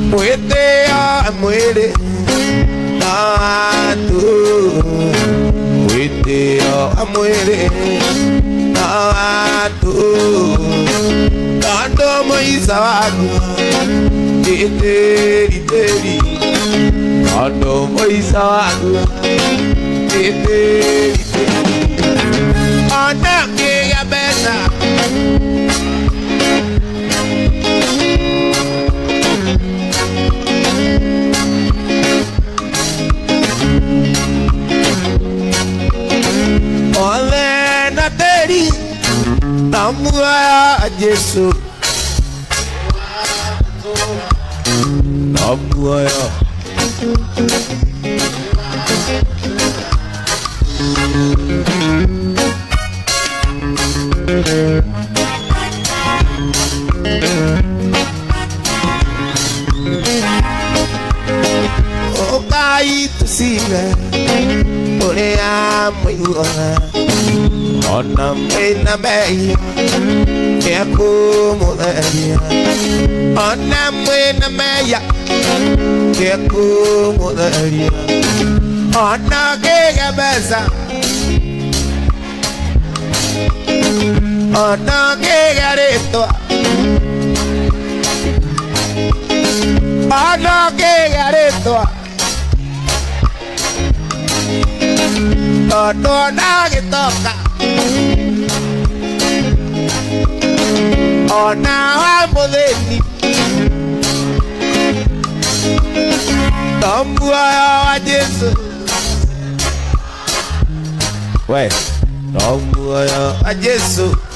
Mwitiyo mwili na watu, Mwitiyo mwili na watu, kando maisha wangu teri teri, kando maisha wangu teri teri, ona kia besa. Namua Yesu, namua o kai tu siga, olea muito. Ona mena meia que acomodaria, ona mena meia que acomodaria, ona que cabeça, ona que gareto, ona que gareto, ona que toca. Ona modeni tambua Yesu, we tambua Yesu.